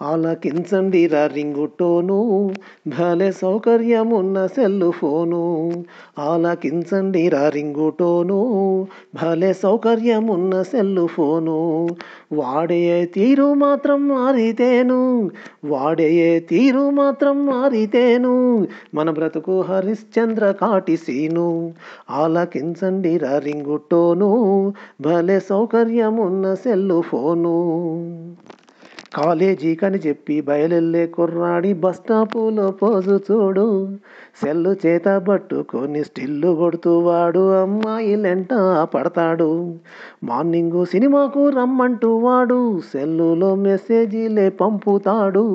ఆలకించండి రా రింగుటోను భలే సౌకర్యమున్న సెల్లు ఫోను. ఆలకించండి రా రింగుటోను భలే సౌకర్యమున్న సెల్లు ఫోను. వాడే తీరు మాత్రం మారితేను, వాడే తీరు మాత్రం మారితేను మన బ్రతుకు హరిశ్చంద్ర కాటి సీను. ఆలకించండి రా రింగుటోను భలే సౌకర్యమున్న సెల్లు ఫోను. కాలేజీ కని చెప్పి బయలెళ్ళే కుర్రాడి బస్టాపులో పోజు చూడు. సెల్లు చేత పట్టుకొని స్టిల్లు కొడుతూ వాడు అమ్మాయిలెంట పడతాడు. మార్నింగు సినిమాకు రమ్మంటూ వాడు సెల్లులో మెసేజీలే పంపుతాడు.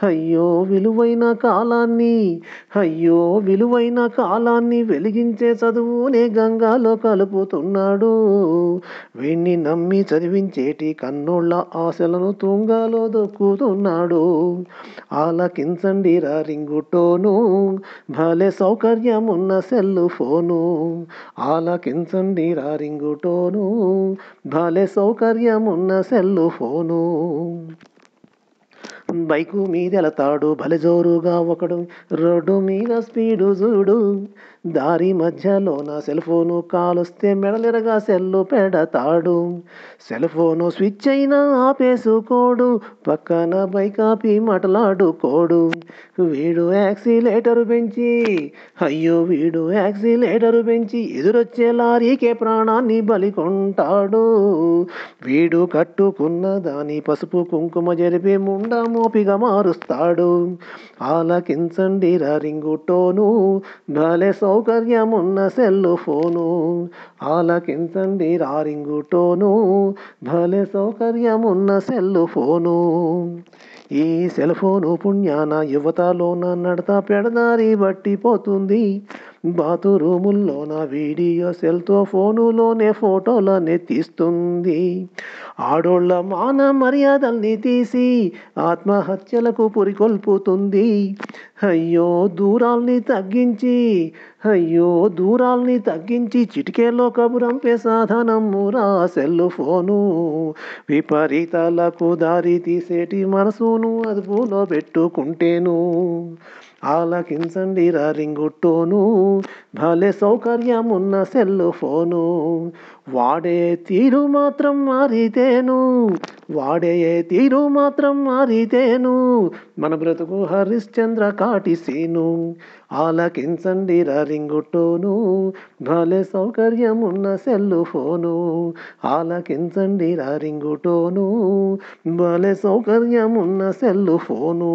అయ్యో విలువైన కాలాన్ని, అయ్యో విలువైన కాలాన్ని వెలిగించే చదువునే గంగాలో కలుపుతున్నాడు. వీణ్ణి నమ్మి చదివించేటి కన్నోళ్ళ ఆశలను తుంగాలో దొక్కుతున్నాడు. ఆలకించండి రా రింగుటోను భలే సౌకర్యమున్న సెల్లు ఫోను. ఆలకించండి రా రింగుటోను భలే సౌకర్యమున్న సెల్లు ఫోను. బైకు మీదెళతాడు భలే జోరుగా ఒకడు, రోడ్డు మీద స్పీడు చూడు. దారి మధ్యలోన సెల్ ఫోను కాలొస్తే మెడలిరగా సెల్లు పెడతాడు. సెల్ ఫోను స్విచ్ అయినా ఆపేసుకోడు, పక్కన బైక్ ఆపి మాటలాడుకోడు. వీడు యాక్సిలేటరు పెంచి, అయ్యో వీడు యాక్సిలేటరు పెంచి ఎదురొచ్చే లారీకే ప్రాణాన్ని బలికొంటాడు. వీడు కట్టుకున్న దాని పసుపు కుంకుమ జరిపి ముండా మోపిగా మారుస్తాడు. ఆలకించండి రా రింగుటోను భలే సౌకర్యమున్న సెల్లు ఫోను. ఆలకించండి రా రింగుటోను భలే సౌకర్యమున్న సెల్లు ఫోను. ఈ సెల్ ఫోను పుణ్యాన యువతలోన నడత పెడదారి బట్టిపోతుంది. బాతురూముల్లోన వీడియో సెల్తో ఫోనులోనే ఫోటోలనే తీస్తుంది. ఆడోళ్ళ మాన మర్యాదల్ని తీసి ఆత్మహత్యలకు పురికొల్పుతుంది. అయ్యో దూరాల్ని తగ్గించి, అయ్యో దూరాల్ని తగ్గించి చిటికేలో కబురంపే సాధనమురా సెల్లు ఫోను. విపరీతాలకు దారి తీసేటి మనసును అదుపులో పెట్టుకుంటేను. ఆలకించండి రా రింగుటోను భలే సౌకర్యమున్న సెల్లు ఫోను. వాడే తీరు మాత్రం మారితేను, వాడే తీరు మాత్రం మారితేను మన బ్రతుకు హరిశ్చంద్ర కాటి సీను. ఆలకించండి రా రింగుటోను భలే సౌకర్యమున్న సెల్లు ఫోను. ఆలకించండి రా రింగుటోను భలే సౌకర్యమున్న సెల్లు ఫోను.